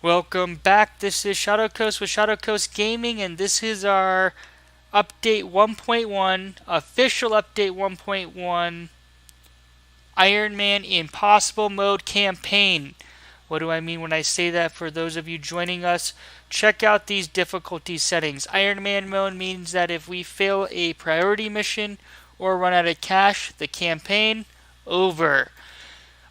Welcome back. This is ShadowCoast with ShadowCoast Gaming, and this is our update 1.1, official update 1.1, Iron Man Impossible Mode campaign. What do I mean when I say that? For those of you joining us, check out these difficulty settings. Iron Man mode means that if we fail a priority mission or run out of cash, the campaign over.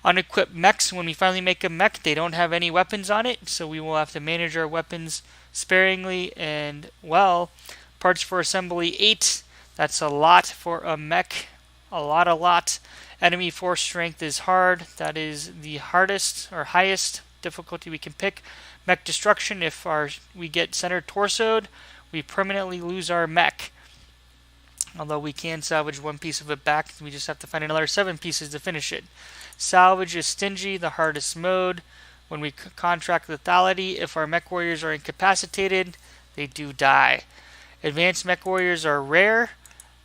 Unequipped mechs, when we finally make a mech, they don't have any weapons on it, so we will have to manage our weapons sparingly and well. Parts for assembly 8, that's a lot for a mech, a lot. Enemy force strength is hard, that is the hardest or highest difficulty we can pick. Mech destruction, if we get center torsoed, we permanently lose our mech. Although we can salvage one piece of it back, we just have to find another 7 pieces to finish it. Salvage is stingy, the hardest mode. When we contract lethality, if our mech warriors are incapacitated, they do die. Advanced mech warriors are rare,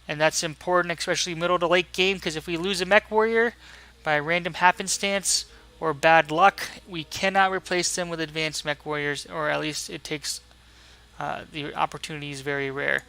and that's important, especially middle to late game, because if we lose a mech warrior by random happenstance or bad luck, we cannot replace them with advanced mech warriors, or at least it takes the opportunity is very rare.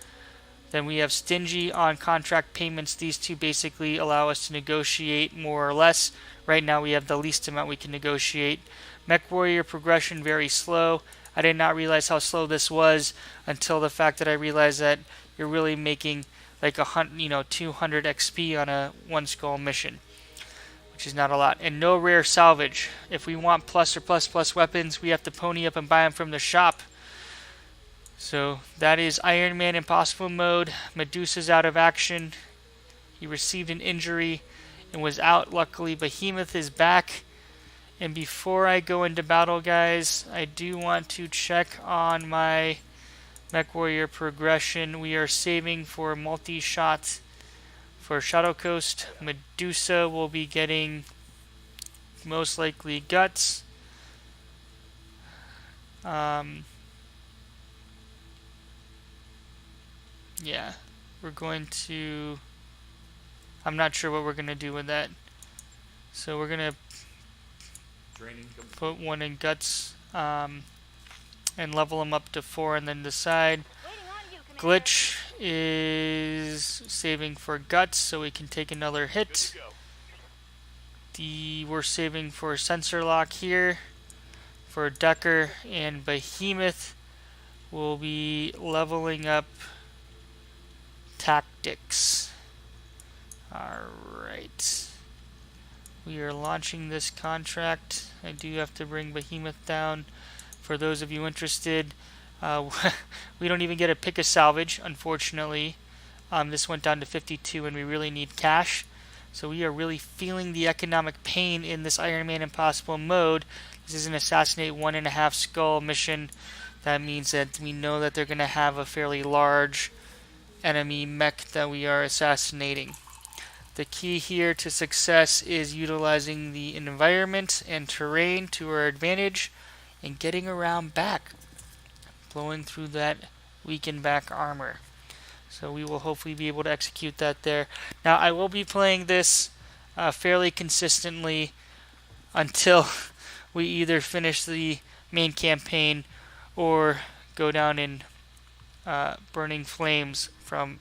Then we have stingy on contract payments. These two basically allow us to negotiate more or less. Right now we have the least amount we can negotiate. Mech Warrior progression very slow. I did not realize how slow this was until the fact that I realized that you're really making like 200 XP on a one skull mission, which is not a lot. And no rare salvage. If we want plus or plus weapons, we have to pony up and buy them from the shop. So that is Iron Man Impossible Mode. Medusa's out of action. He received an injury and was out. Luckily, Behemoth is back. And before I go into battle, guys, I do want to check on my Mech Warrior progression. We are saving for multi-shot for ShadowCoast. Medusa will be getting most likely guts. Yeah, we're going to... I'm not sure what we're going to do with that. So we're going to put one in guts and level him up to 4 and then decide. Glitch is saving for guts so we can take another hit. We're saving for sensor lock here for Decker, and Behemoth will be leveling up tactics. Alright. We are launching this contract. I do have to bring Behemoth down. For those of you interested, we don't even get to pick a salvage, unfortunately. This went down to 52 and we really need cash. So we are really feeling the economic pain in this Iron Man Impossible mode. This is an assassinate 1.5 skull mission. That means that we know that they're going to have a fairly large enemy mech that we are assassinating. The key here to success is utilizing the environment and terrain to our advantage and getting around back, blowing through that weakened back armor. So we will hopefully be able to execute that there. Now I will be playing this fairly consistently until we either finish the main campaign or go down in burning flames from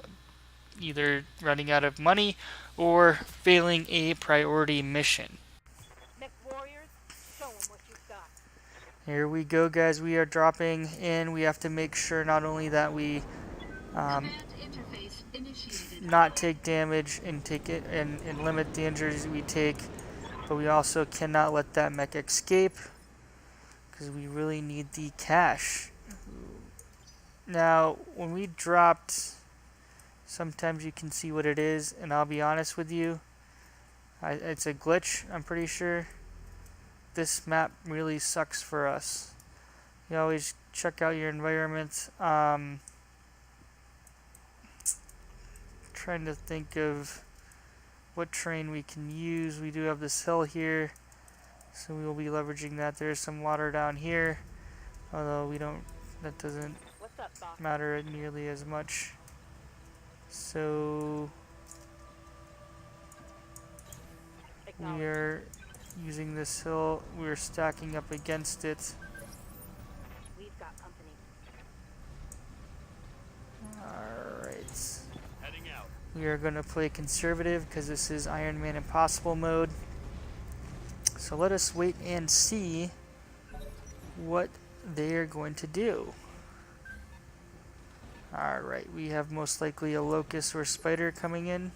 either running out of money or failing a priority mission. Here we go, guys. We are dropping in. We have to make sure not only that we not take damage and take it and limit the injuries we take, but we also cannot let that mech escape because we really need the cash. Now, when we dropped, sometimes you can see what it is, and I'll be honest with you, it's a glitch, I'm pretty sure. This map really sucks for us. You always check out your environment. Trying to think of what terrain we can use. We do have this hill here, so we will be leveraging that. There's some water down here, although that doesn't matter nearly as much. So we are using this hill. We're stacking up against it. Alright. Heading out. We are going to play conservative because this is Iron Man Impossible mode. So let us wait and see what they are going to do. Alright, we have most likely a locust or spider coming in.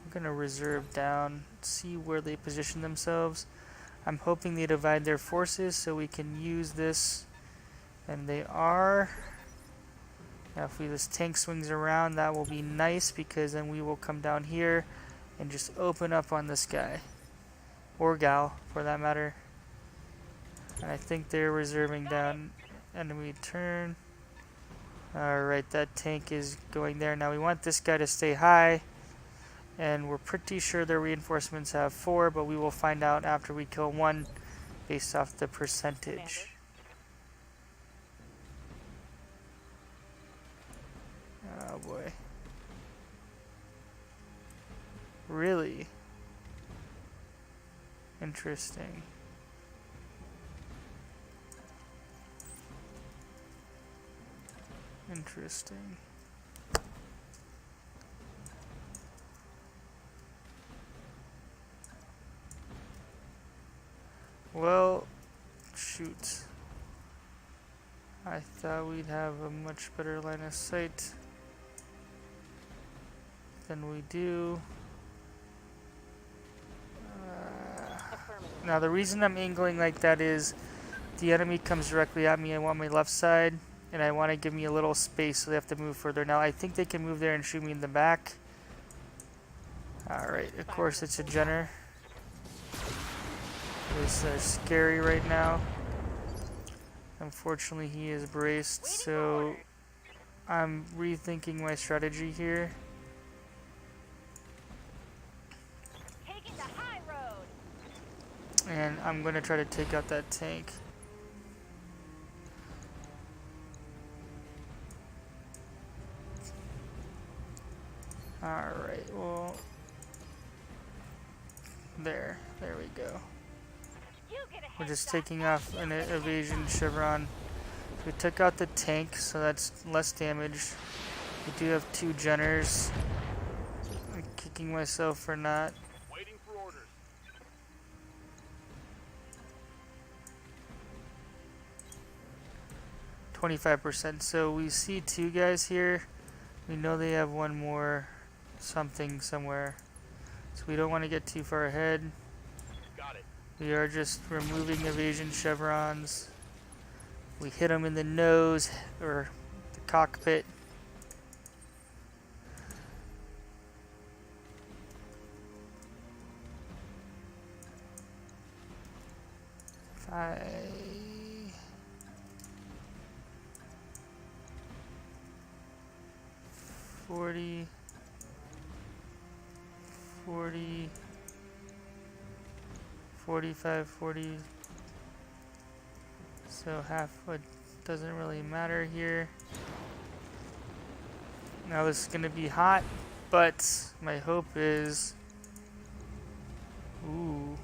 I'm going to reserve down, see where they position themselves. I'm hoping they divide their forces so we can use this. And they are. Now if this tank swings around, that will be nice because then we will come down here and just open up on this guy. Or gal, for that matter. And I think they're reserving down enemy turn. Alright, that tank is going there. Now we want this guy to stay high. And we're pretty sure their reinforcements have 4, but we will find out after we kill 1 based off the percentage. Oh boy. Really? Interesting. Interesting. Well, shoot. I thought we'd have a much better line of sight than we do. Now the reason I'm angling like that is the enemy comes directly at me. I want my left side and I want to give me a little space so they have to move further. Now I think they can move there and shoot me in the back. Alright, of course it's a Jenner. This is scary right now. Unfortunately he is braced, so I'm rethinking my strategy here. And I'm going to try to take out that tank. Alright, well... There we go. We're just taking off an evasion chevron. We took out the tank, so that's less damage. We do have 2 Jenners. I'm kicking myself for not. 25%. So we see 2 guys here. We know they have 1 more something somewhere. So we don't want to get too far ahead. Got it. We are just removing evasion chevrons. We hit them in the nose or the cockpit. $40, 40, 45, 40. So half what doesn't really matter here. Now this is going to be hot, but my hope is... Ooh.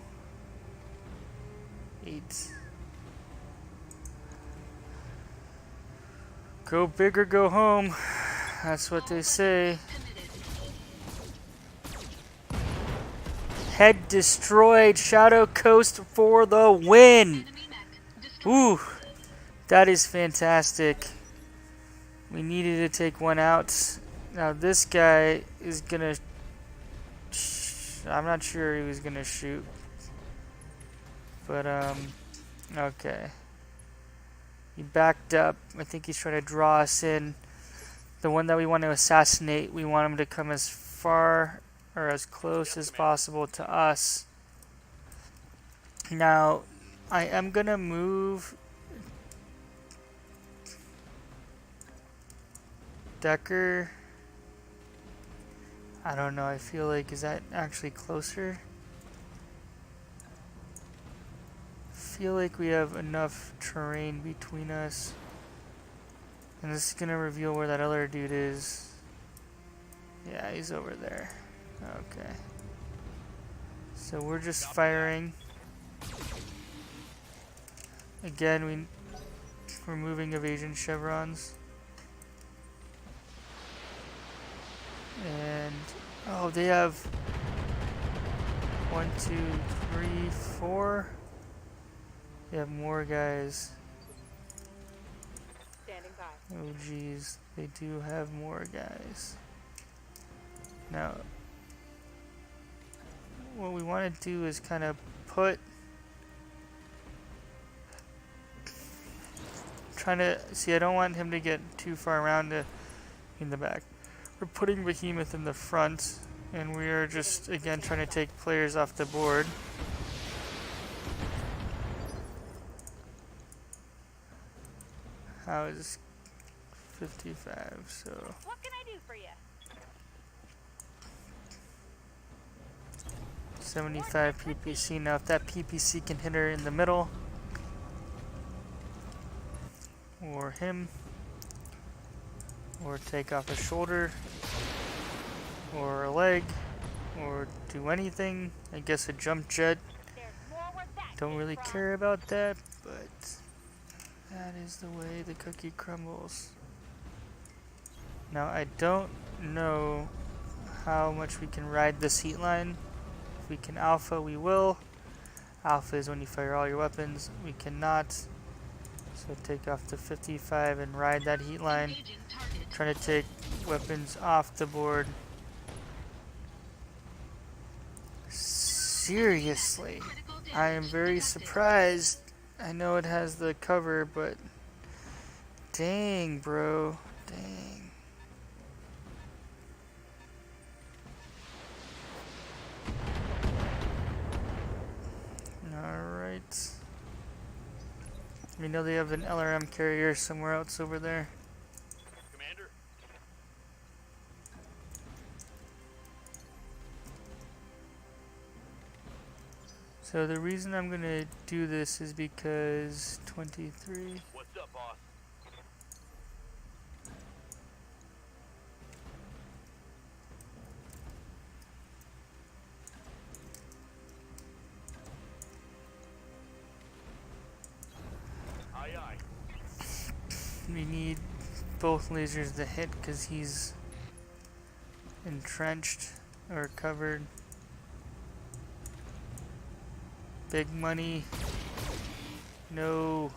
8. Go big or go home. That's what they say. Head destroyed. SHadowcoast for the win. Ooh. That is fantastic. We needed to take 1 out. Now this guy is gonna... I'm not sure he was gonna shoot. But, okay. He backed up. I think he's trying to draw us in. The one that we want to assassinate, we want him to come as far or as close as possible to us. Now, I am going to move Decker. I don't know, I feel like, is that actually closer? I feel like we have enough terrain between us. And this is going to reveal where that other dude is. Yeah, he's over there. Okay. So we're just firing. Again, we're removing evasion chevrons. And oh, they have 1, 2, 3, 4. They have more guys. Standing by. Oh geez, they do have more guys. Now, what we want to do is kind of put, trying to see, I don't want him to get too far around in the back. We're putting Behemoth in the front, and we are just again trying to take players off the board. How is 55? So What can I do for you? 75 PPC. Now, if that PPC can hit her in the middle, or him, or take off a shoulder, or a leg, or do anything, I guess a jump jet. There's more where that Don't came really from. care about that, but that is the way the cookie crumbles. Now, I don't know how much we can ride this heat line. If we can alpha, we will. Alpha is when you fire all your weapons. We cannot. So take off the 55 and ride that heat line. Trying to take weapons off the board. Seriously, I am very surprised. I know it has the cover, but dang, bro. Dang. Alright. We know they have an LRM carrier somewhere else over there. Commander? So the reason I'm gonna do this is because 23. What's up, boss? Aye, aye. We need both lasers to hit because he's entrenched or covered. Big money. No.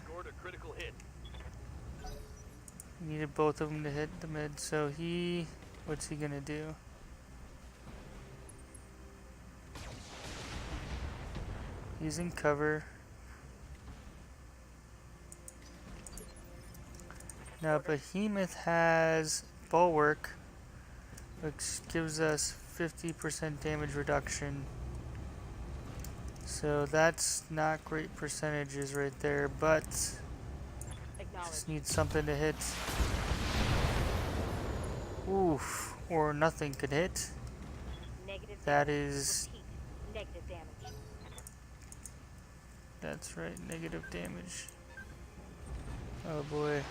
Scored a critical hit. Needed both of them to hit the mid. So what's he gonna do? He's in cover. Now Behemoth has Bulwark, which gives us 50% damage reduction. So that's not great percentages right there, but Acknowledge. just need something to hit. Oof, or nothing could hit. Negative That damage. is, Repeat. Negative damage. that's right, negative damage. Oh boy.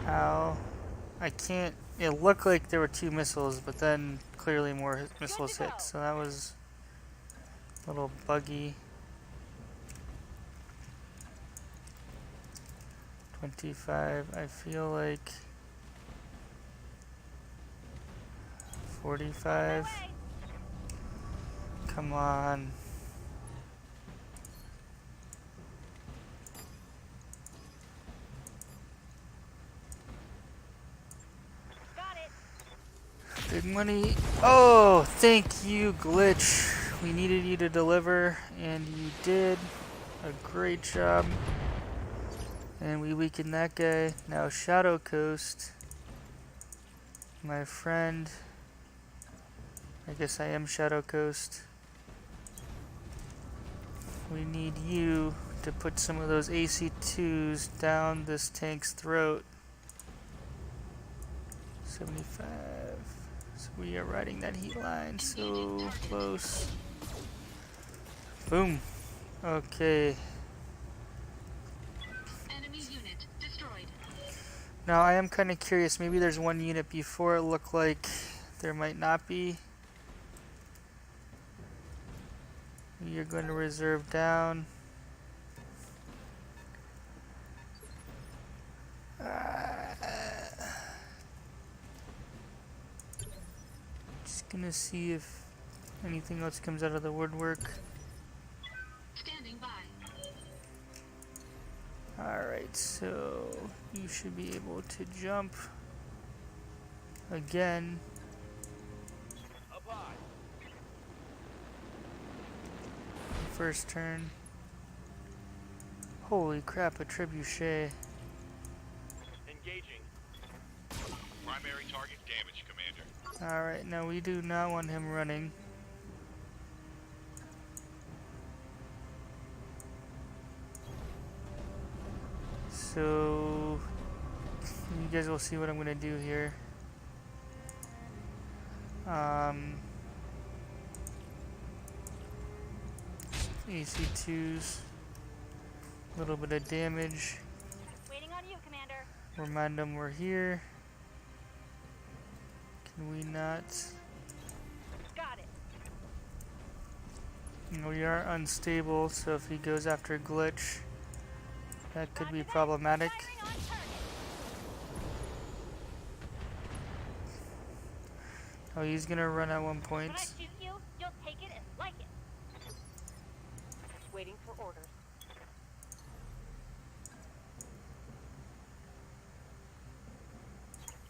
Ow. I can't, it looked like there were 2 missiles, but then clearly more missiles hit, so that was a little buggy. 25, I feel like 45. Away. Come on. Got it. Big money. Oh, thank you, Glitch. We needed you to deliver, and you did a great job. And we weakened that guy. Now ShadowCoast, my friend. I guess I am ShadowCoast. We need you to put some of those AC2s down this tank's throat. 75. So we are riding that heat line so close. Boom. Okay. Enemy unit destroyed. Now I am kind of curious. Maybe there's one unit before it looked like there might not be. We are going to reserve down. Just gonna see if anything else comes out of the woodwork. Standing by. Alright, so you should be able to jump again. Up high. First turn. Holy crap, a trebuchet. Engaging. Primary target damage, Commander. Alright, now we do not want him running. So you guys will see what I'm gonna do here. AC2s, a little bit of damage. Waiting on you, Commander. Remind them we're here. Can we not? Got it. We are unstable, so if he goes after glitch, that could be problematic. Firing on target. Oh, he's gonna run at one point. When I shoot you, you'll take it and like it. Waiting for orders.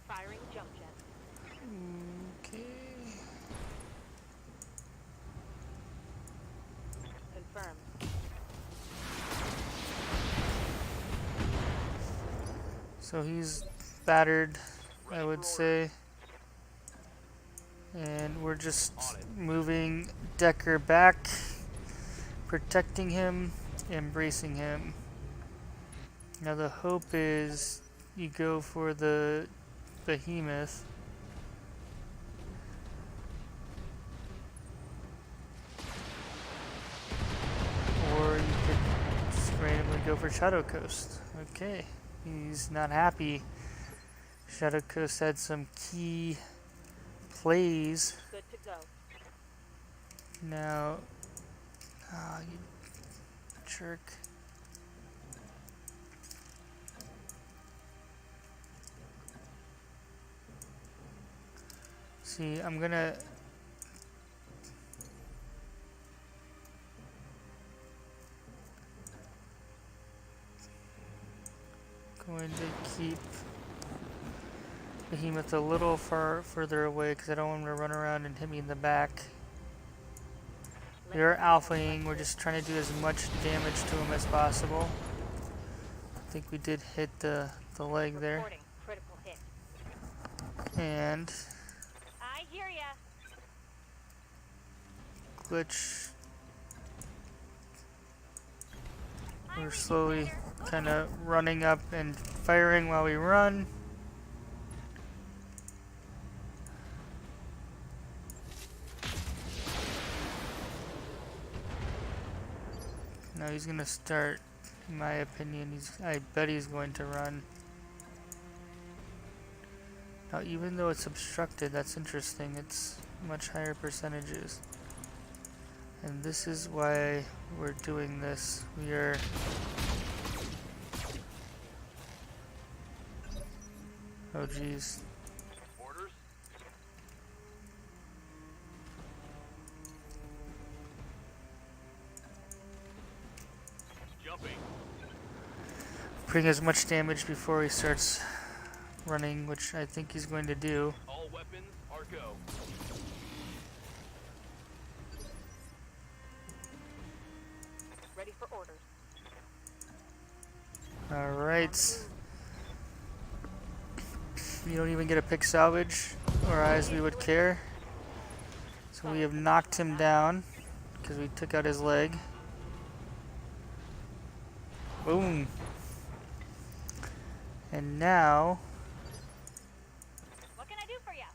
Firing jump jet. Okay. Confirmed. So he's battered, I would say. And we're just moving Decker back, protecting him, embracing him. Now the hope is you go for the behemoth. Or you could just randomly go for Shadowcoast. Okay, he's not happy. Shadowcoast had some key plays. Good to go. Now, you jerk. See, I'm gonna to keep Behemoth a little further away because I don't want him to run around and hit me in the back. We are alphaing, we're just trying to do as much damage to him as possible. I think we did hit the leg there. Reporting critical hit. And I hear ya. glitch. We're slowly kind of running up and firing while we run. Now he's gonna start, in my opinion, I bet he's going to run. Now even though it's obstructed, that's interesting, it's much higher percentages. And this is why we're doing this. We are oh geez. Orders. Jumping. Putting as much damage before he starts running, which I think he's going to do. All weapons are go. Ready for orders. Alright. You don't even get a pick salvage, or as we would care. So we have knocked him down, because we took out his leg. Boom. And now, What can I do for ya?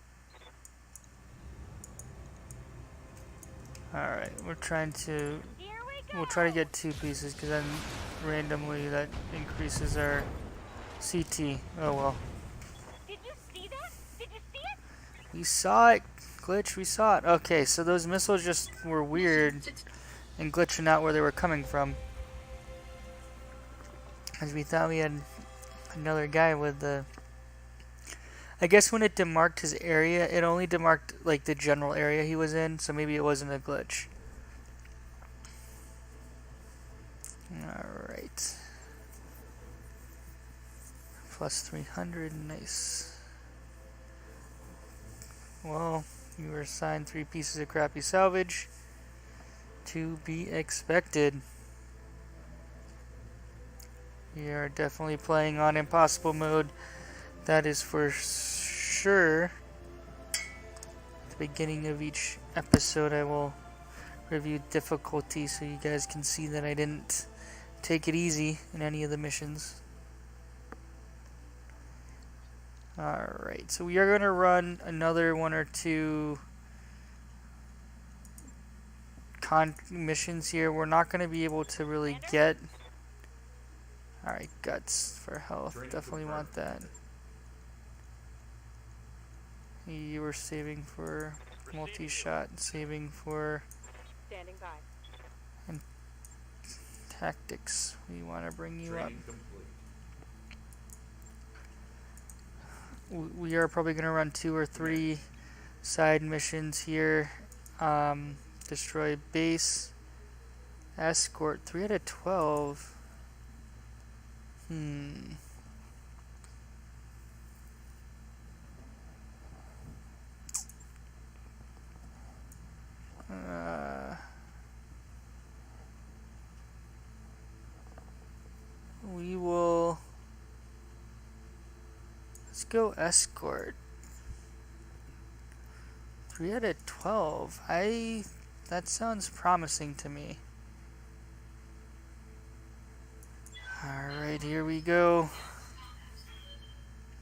alright, we're trying to, Here we go. we'll try to get 2 pieces, because then randomly that increases our CT. Oh well. Did you see that? Did you see it? We saw it, Glitch, we saw it. Okay, so those missiles just were weird and glitching out where they were coming from. As we thought we had another guy with a I guess when it demarked his area, it only demarked like the general area he was in, so maybe it wasn't a glitch. Alright. Plus 300, nice. Well, you were assigned 3 pieces of crappy salvage. To be expected. We are definitely playing on impossible mode. That is for sure. At the beginning of each episode, I will review difficulty so you guys can see that I didn't take it easy in any of the missions. Alright, so we are going to run another 1 or 2 missions here. We're not going to be able to really get... Alright, guts for health. Definitely want that. You were saving for multi-shot, saving for Standing by. and tactics. We want to bring you up. We are probably going to run 2 or 3 side missions here. Destroy base, escort, 3 out of 12. We will... Let's go escort. 3 out of 12. That sounds promising to me. Alright, here we go.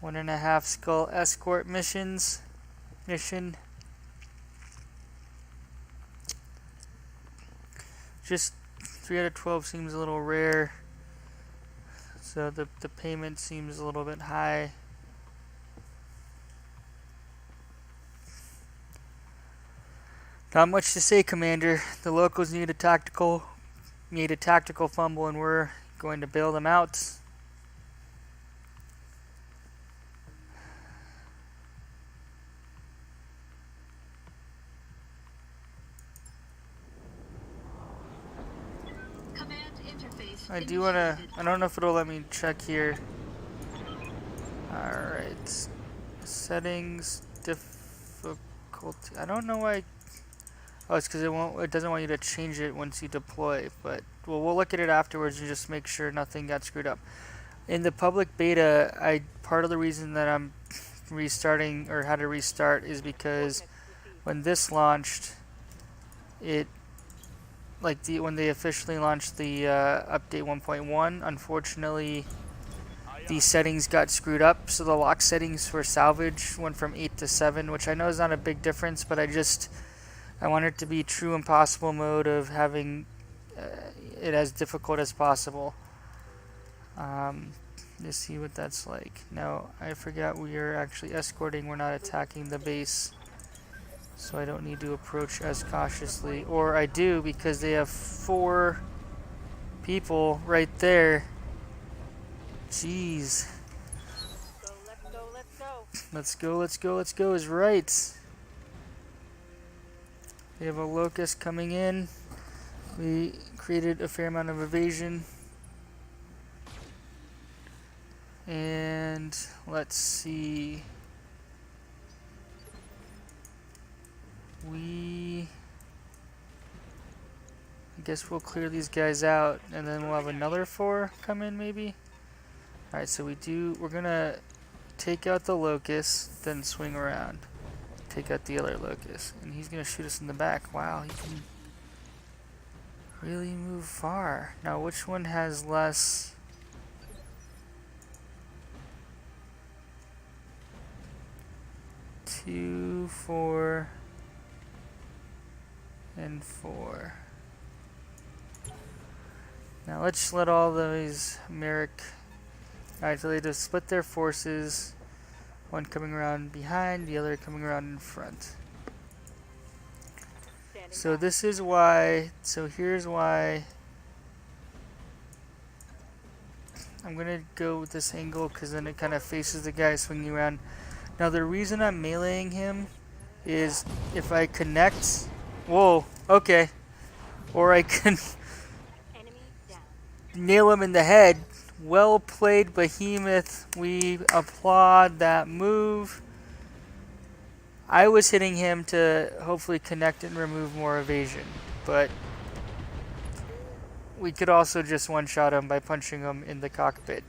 1.5 skull escort mission. Just 3 out of 12 seems a little rare. So the payment seems a little bit high. Not much to say, Commander. The locals need a tactical fumble, and we're going to bail them out. Command interface. I do want to... I don't know if it'll let me check here. Alright. Settings, difficulty. I don't know why... Oh, it's because it doesn't want you to change it once you deploy, but well, we'll look at it afterwards and just make sure nothing got screwed up. In the public beta, part of the reason that I'm restarting or had to restart is because when this launched, when they officially launched the update 1.1, unfortunately the settings got screwed up, so the lock settings for salvage went from 8 to 7, which I know is not a big difference, but I want it to be true impossible mode of having it as difficult as possible. Let's see what that's like. No, I forgot we are actually escorting, we're not attacking the base. So I don't need to approach as cautiously. Or I do, because they have 4 people right there. Jeez. Let's go is right. We have a locust coming in. We created a fair amount of evasion. And let's see. I guess we'll clear these guys out and then we'll have another 4 come in maybe. Alright, so we're gonna take out the locust, then swing around. Take out the other locust. And he's gonna shoot us in the back. Wow, he can really move far. Now which one has less? 2, 4, and 4. Now let's let all those Merrick... Alright, so they just split their forces. One coming around behind, the other coming around in front. So this is why... So here's why... I'm gonna go with this angle because then it kind of faces the guy swinging around. Now the reason I'm meleeing him is if I connect... Whoa, okay. Or I can Enemy down. nail him in the head. Well played, Behemoth. We applaud that move. I was hitting him to hopefully connect and remove more evasion, but we could also just one-shot him by punching him in the cockpit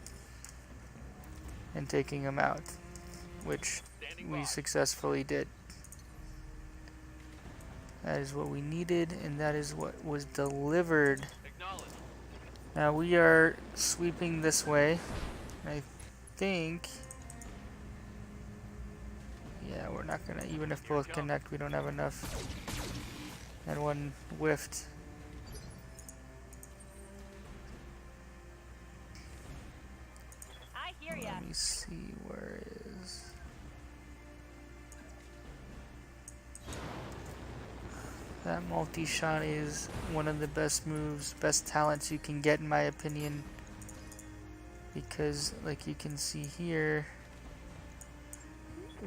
and taking him out, which we successfully did. That is what we needed, and that is what was delivered. Acknowledge. Now we are sweeping this way. I think... Yeah, we're not gonna... Even if both connect, we don't have enough. And one whiffed. I hear ya. Let me see, where is... That multi-shot is one of the best moves, best talents you can get in my opinion. Because, like you can see here,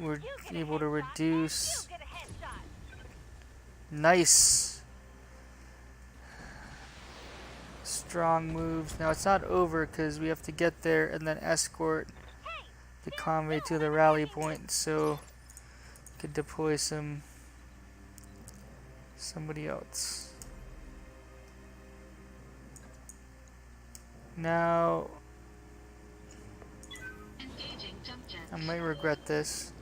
we're able to reduce... You get a headshot. Nice! Strong moves. Now it's not over because we have to get there and then escort the convoy to the rally point, so could deploy somebody else. Now Engaging jump jet. I might regret this.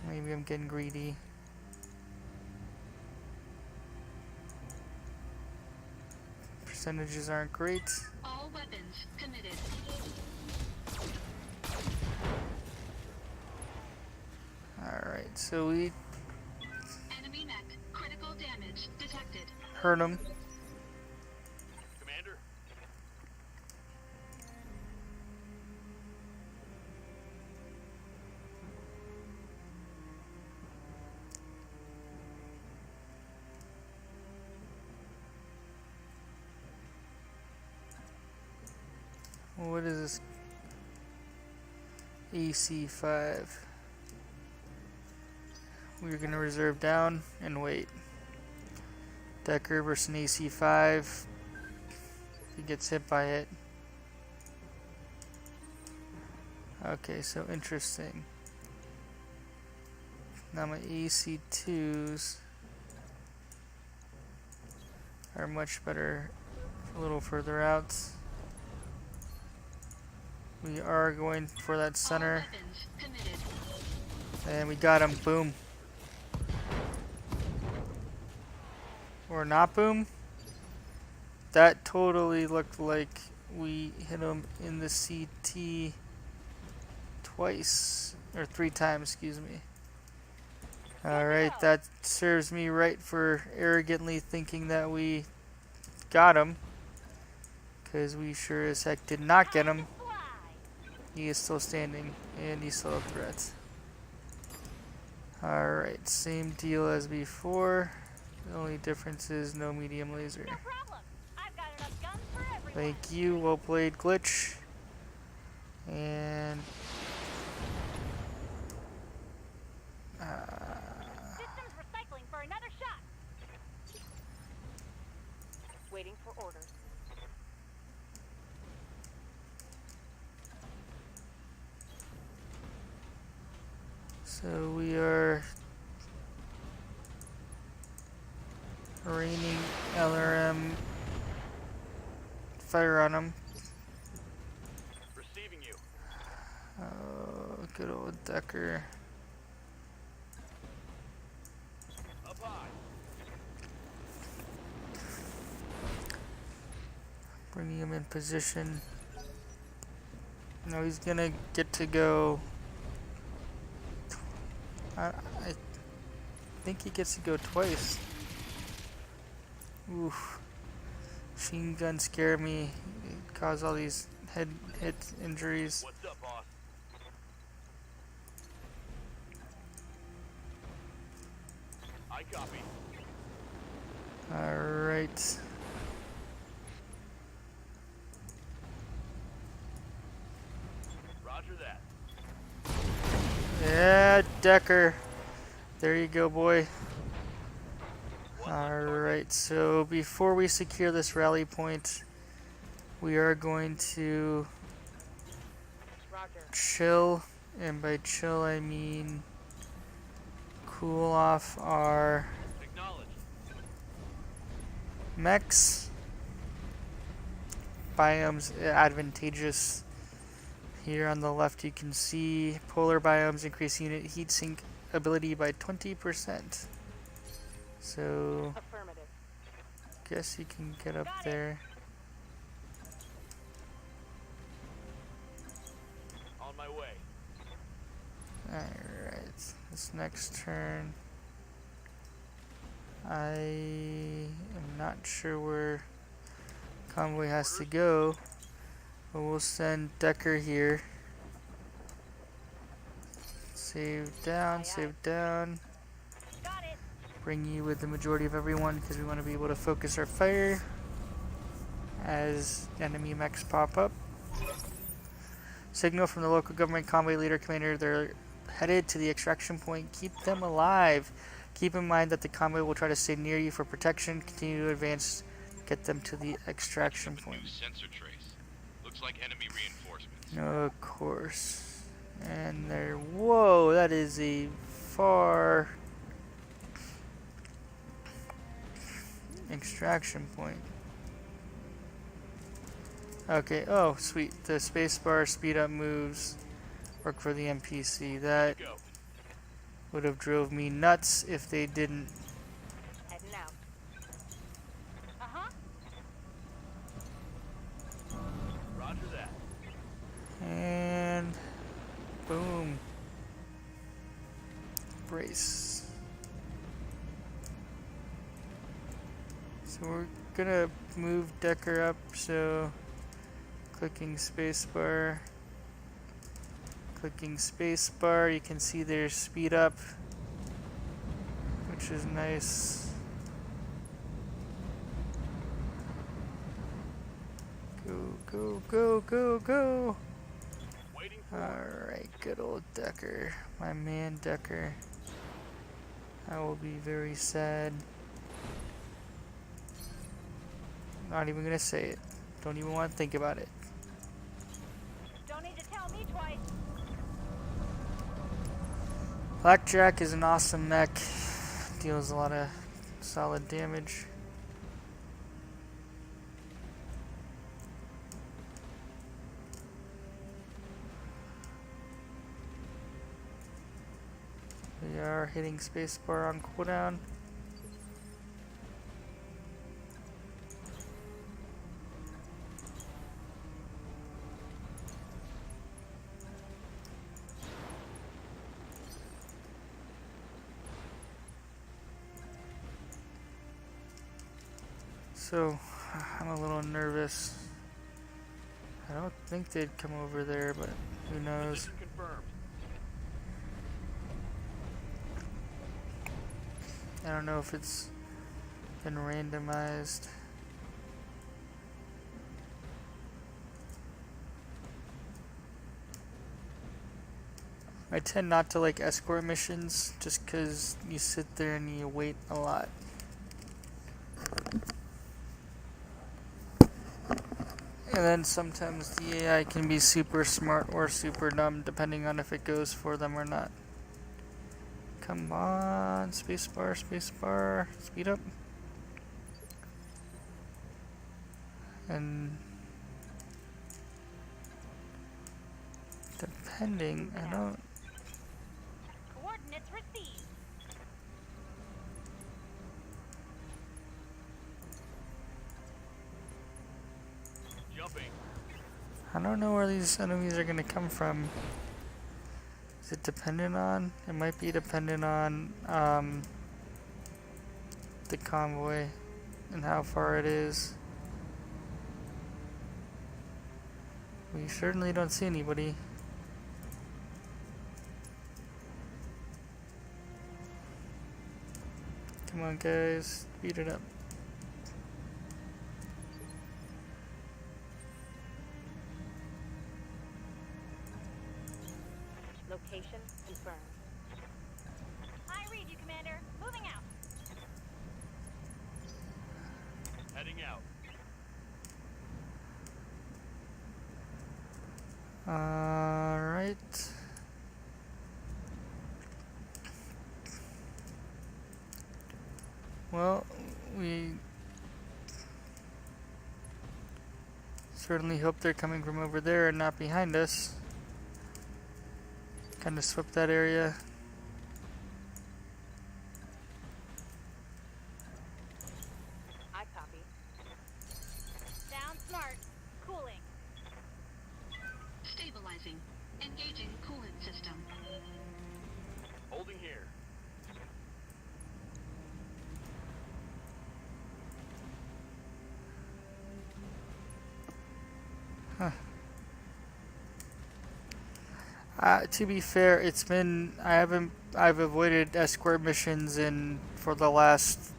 Maybe I'm getting greedy. Percentages aren't great. All weapons committed. Alright, so we Enemy mech. Critical damage detected. hurt him. Commander. What is this? AC5. We're gonna reserve down and wait. Decker versus an AC5. He gets hit by it. Okay, so interesting. Now my AC2s are much better a little further out. We are going for that center. All weapons committed. And we got him. Boom. Or not boom. That totally looked like we hit him in the CT twice. Or 3 times, excuse me. Alright, that serves me right for arrogantly thinking that we got him. Because we sure as heck did not get him. He is still standing, and he's still a threat. Alright, same deal as before. The only difference is no medium laser. No problem. I've got enough guns for everyone. Thank you, well played, Glitch. And... Systems recycling for another shot. Waiting for orders. so we are raining LRM fire on him. Receiving you. Oh, good old Decker. Up high. Bringing him in position. No, he's gonna get to go. I think he gets to go twice. Oof. Machine gun scare me. It caused all these head hit injuries. What's up, boss? I copy. Alright. Roger that. Decker. There you go, boy. Alright, so before we secure this rally point, we are going to Roger. chill, and by chill I mean cool off our Acknowledged. mechs. Biomes advantageous. Here on the left you can see polar biomes increase unit heatsink ability by 20%. So Affirmative. guess you can get up Got it. there. On my way. Alright, this next turn I am not sure where convoy has to go, but we'll send Decker here. Save down, save down. Got it. Bring you with the majority of everyone because we want to be able to focus our fire as enemy mechs pop up. Signal from the local government convoy leader commander. They're headed to the extraction point. Keep them alive. Keep in mind that the convoy will try to stay near you for protection. Continue to advance. Get them to the extraction With the point. new sensor trace. Looks like enemy reinforcements. Of course. And there. Whoa, that is a far extraction point. Okay, oh sweet. The spacebar speed up moves work for the NPC. That Go. would have drove me nuts if they didn't. Heading out. Uh-huh. Roger that. And boom. Brace. So we're gonna move Decker up, so clicking spacebar. Clicking spacebar, you can see their speed up, which is nice. Go, go, go, go, go! Waiting for Alright, good old Decker. My man Decker. I will be very sad. Not even gonna say it. Don't even want to think about it. Don't need to tell me twice. Blackjack is an awesome mech. Deals a lot of solid damage. We are hitting spacebar on cooldown. So, I'm a little nervous. I don't think they'd come over there, but who knows. position confirmed. I don't know if it's been randomized. I tend not to like escort missions just because you sit there and you wait a lot. And then sometimes the AI can be super smart or super dumb depending on if it goes for them or not. Come on, spacebar, spacebar, speed up. And depending, I don't. Coordinates received. Jumping. I don't know where these enemies are gonna come from. Is it dependent on? It might be dependent on the convoy and how far it is. We certainly don't see anybody. Come on guys, speed it up. Location confirmed. Alright. Well, we certainly hope they're coming from over there and not behind us. Kind of swept that area. I copy. Sound smart. Cooling. Stabilizing. Engaging coolant system. Holding here. To be fair, I've avoided escort missions for the last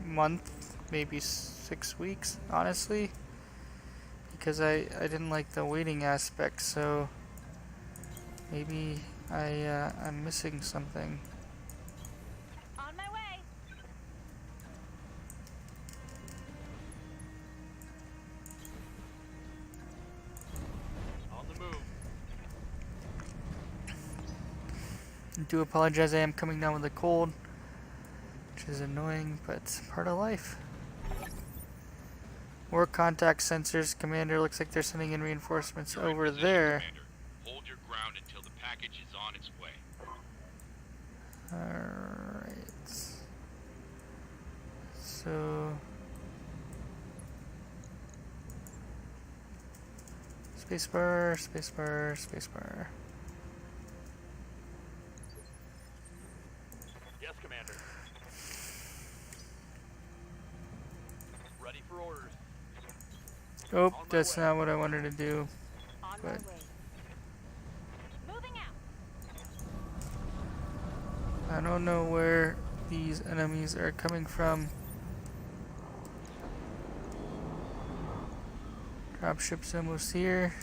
month, maybe 6 weeks, honestly, because I didn't like the waiting aspect. So maybe I'm missing something. On my way. On the move. I do apologize. I am coming down with a cold, which is annoying, but it's part of life. More contact sensors. Commander, looks like they're sending in reinforcements You're in over position, there. Commander. Hold your ground until the package is on its way. Alright. So spacebar, spacebar, spacebar. Yes, Commander. Ready for orders. Oh, that's not what I wanted to do. On But my way. Moving out. I don't know where these enemies are coming from. Dropship's almost here.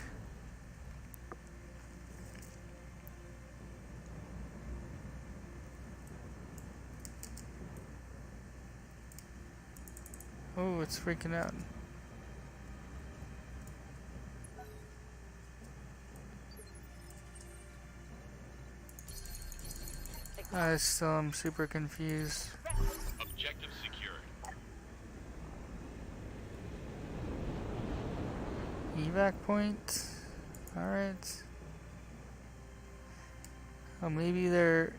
Oh, it's freaking out. I still am super confused. Objective secured. Evac point? Alright. Oh, maybe they're...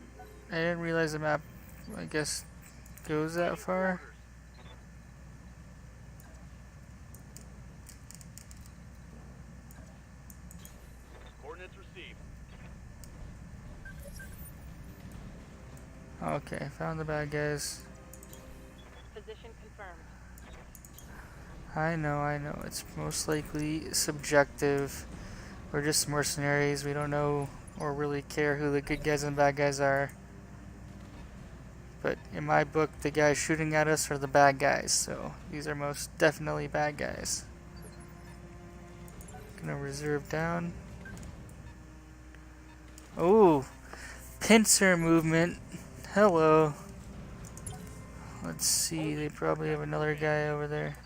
I didn't realize the map, I guess, goes that far. Coordinates received. Okay, found the bad guys. Position confirmed. I know. It's most likely subjective. We're just mercenaries. We don't know or really care who the good guys and bad guys are. But in my book, the guys shooting at us are the bad guys. So these are most definitely bad guys. Gonna reserve down. Oh, pincer movement. Hello. Let's see. They probably have another guy over there.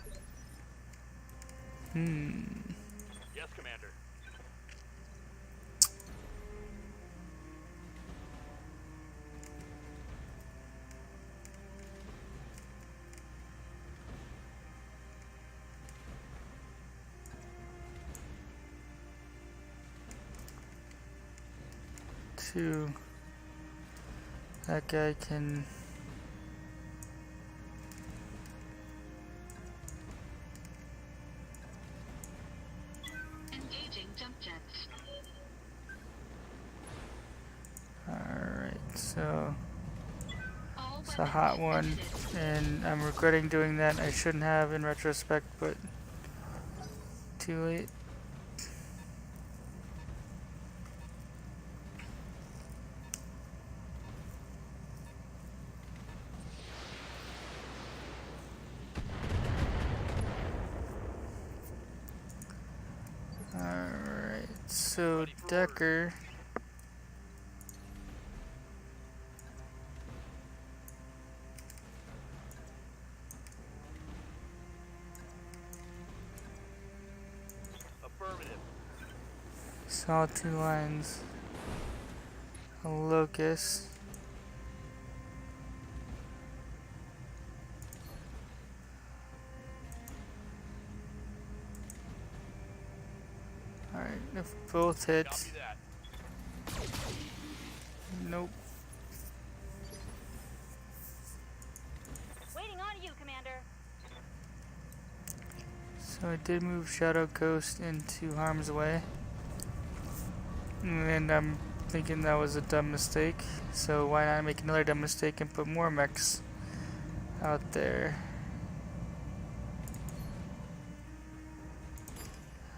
Yes, Commander. Two. That guy can... Engaging jump jets. Alright, so... All It's a hot one, exited. and I'm regretting doing that. I shouldn't have in retrospect, but... Too late. Alright, so Decker... Affirmative. Saw two lines. A locust. Alright, if both hit. Copy that. Nope. Waiting on you, Commander. So I did move ShadowCoast into harm's way. And I'm thinking that was a dumb mistake. So why not make another dumb mistake and put more mechs out there?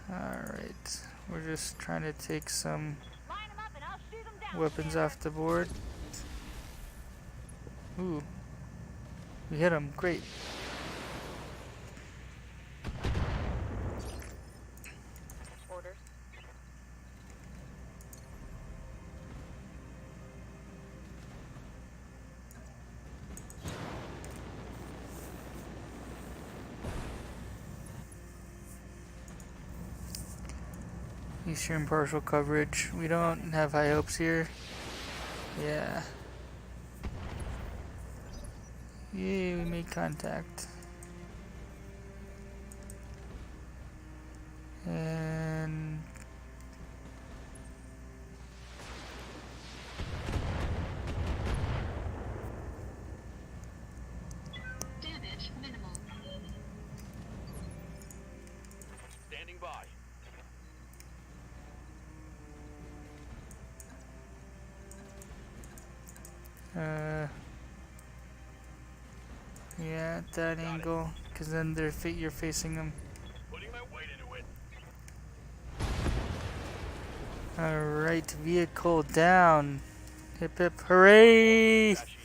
Alright. We're just trying to take some Line them up and I'll shoot them down. weapons Commander. off the board. Ooh. We hit him. Great. Orders. Eastern partial coverage. We don't have high hopes here. Yeah. Yay, we made contact. And Damage minimal. Standing by. yeah, at that angle, because then you're facing them. Putting my weight into it. Alright, vehicle down. Hip hip hooray! Trashy.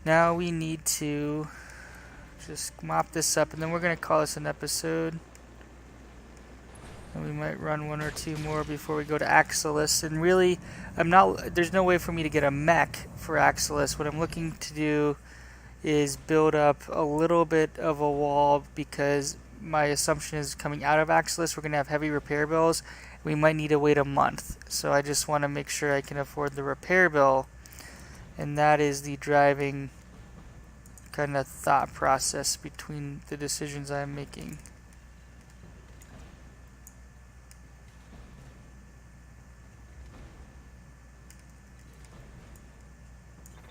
Now we need to just mop this up, and then we're gonna call this an episode. And we might run one or two more before we go to Axelis. And really, there's no way for me to get a mech for Axelis. What I'm looking to do is build up a little bit of a wall, because my assumption is coming out of Axelis we're going to have heavy repair bills. We might need to wait a month. So I just want to make sure I can afford the repair bill. And that is the driving kind of thought process between the decisions I'm making.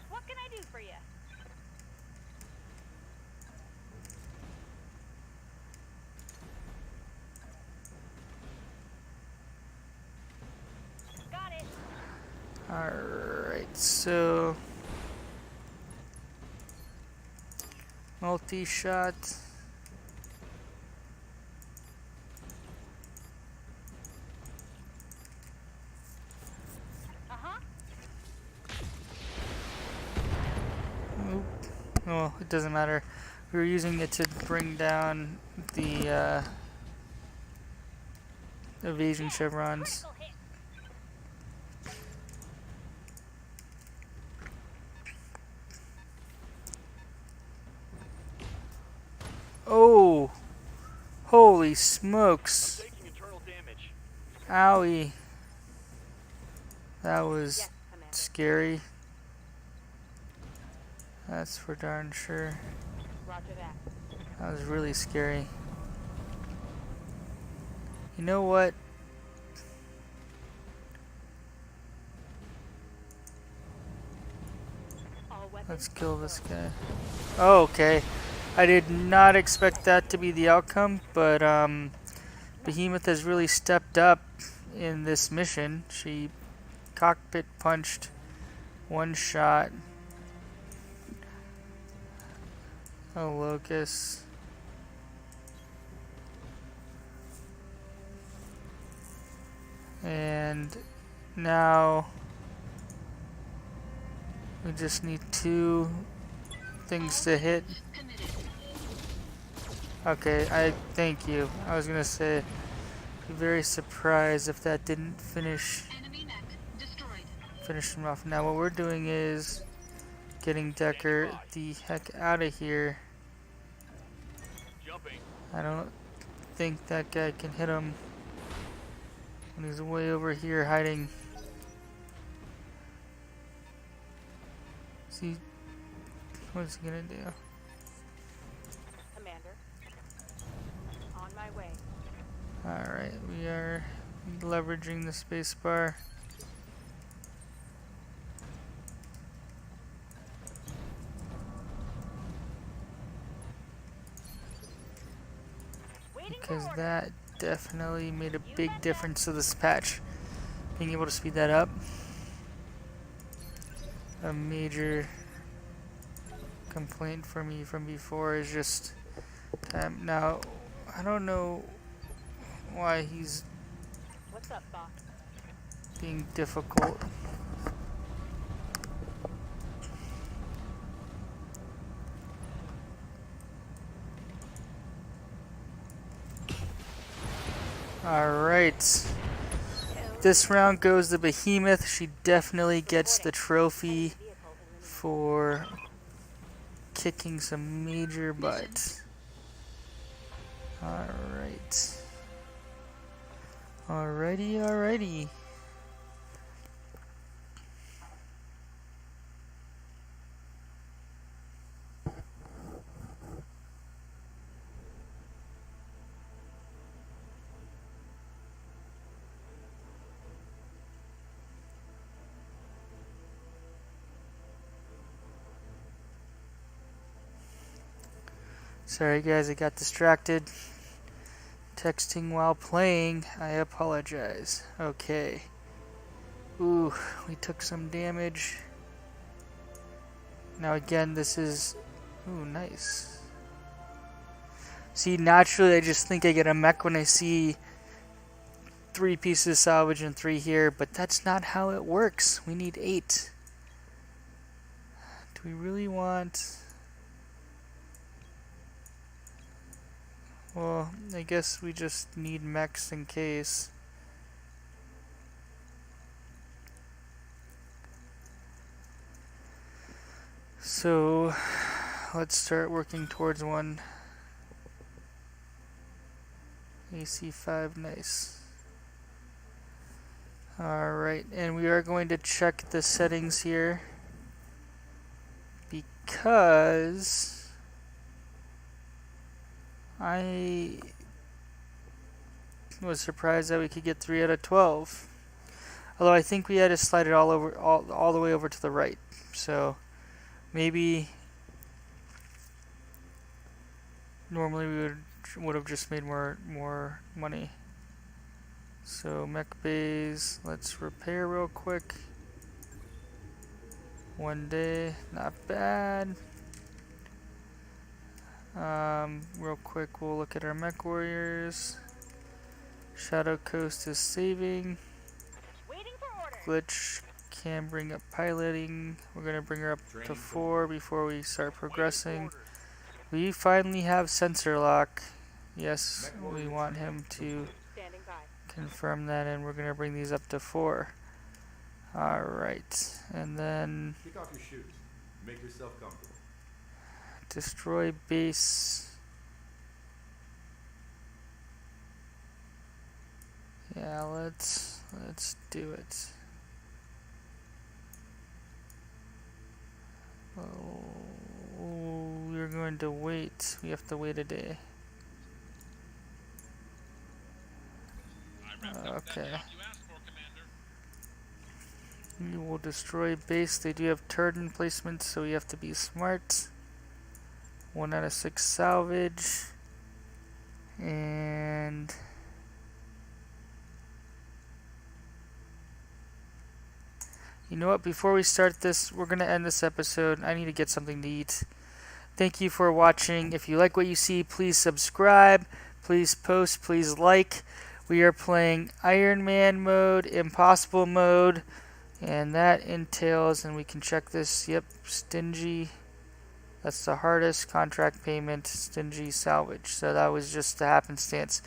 What can I do for you? Got it. Alright, so multi-shot. Uh-huh. Oop. Oh, it doesn't matter. We were using it to bring down the evasion chevrons. Critical hit. Oh! Holy smokes! Taking internal damage. Owie. That was Yes, Commander. scary. That's for darn sure. Roger that. That was really scary. You know what? All weapons. Let's kill this guy. Oh, okay. I did not expect that to be the outcome, but Behemoth has really stepped up in this mission. She cockpit punched one shot a locust. And now we just need two things to hit. Committed. Okay, I thank you. I was gonna say, be very surprised if that didn't finish Enemy mech destroyed. him off. Now what we're doing is getting Decker the heck out of here. Jumping. I don't think that guy can hit him And he's way over here hiding. See, what's he gonna do? Commander. On my way. Alright, we are leveraging the space bar. Waiting for Because orders. that definitely made a big difference to this patch. Being able to speed that up. A major complaint for me from before is just time. Now, I don't know why he's What's up, boss? being difficult. Alright. This round goes to Behemoth. She definitely gets the trophy for kicking some major butt. Alright. Alrighty. Sorry guys, I got distracted. Texting while playing. I apologize. Okay. Ooh, we took some damage. Now again, this is... Ooh, nice. See, naturally I just think I get a mech when I see 3 pieces salvage and 3 here, but that's not how it works. We need 8. Do we really want... Well, I guess we just need mechs in case. So, let's start working towards one. AC5, nice. Alright, and we are going to check the settings here. Because... I was surprised that we could get 3 out of 12. Although I think we had to slide it all the way over to the right. So maybe normally we would have just made more money. So mech bays, let's repair real quick. 1 day, not bad. Real quick, we'll look at our mech warriors. SHadowcoast is saving. Waiting for orders. Glitch can bring up piloting. We're gonna bring her up to 4 before we start progressing. We finally have sensor lock. Yes, we want him to Standing by. confirm that, and we're gonna bring these up to 4. Alright, and then Kick off your shoes. Make yourself comfortable. destroy base. Yeah, let's do it. Oh, we're going to wait. We have to wait a day. Okay. You asked for, Commander. We will destroy base. They do have turret emplacements, so we have to be smart. 1 out of 6 salvage. And you know what? Before we start this, we're going to end this episode. I need to get something to eat. Thank you for watching. If you like what you see, please subscribe. Please post. Please like. We are playing Iron Man mode, Impossible mode. And that entails, and we can check this, yep, stingy. That's the hardest contract payment, stingy salvage. So that was just the happenstance.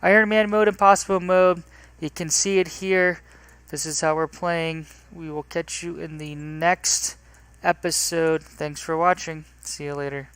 Iron Man mode, Impossible mode. You can see it here. This is how we're playing. We will catch you in the next episode. Thanks for watching. See you later.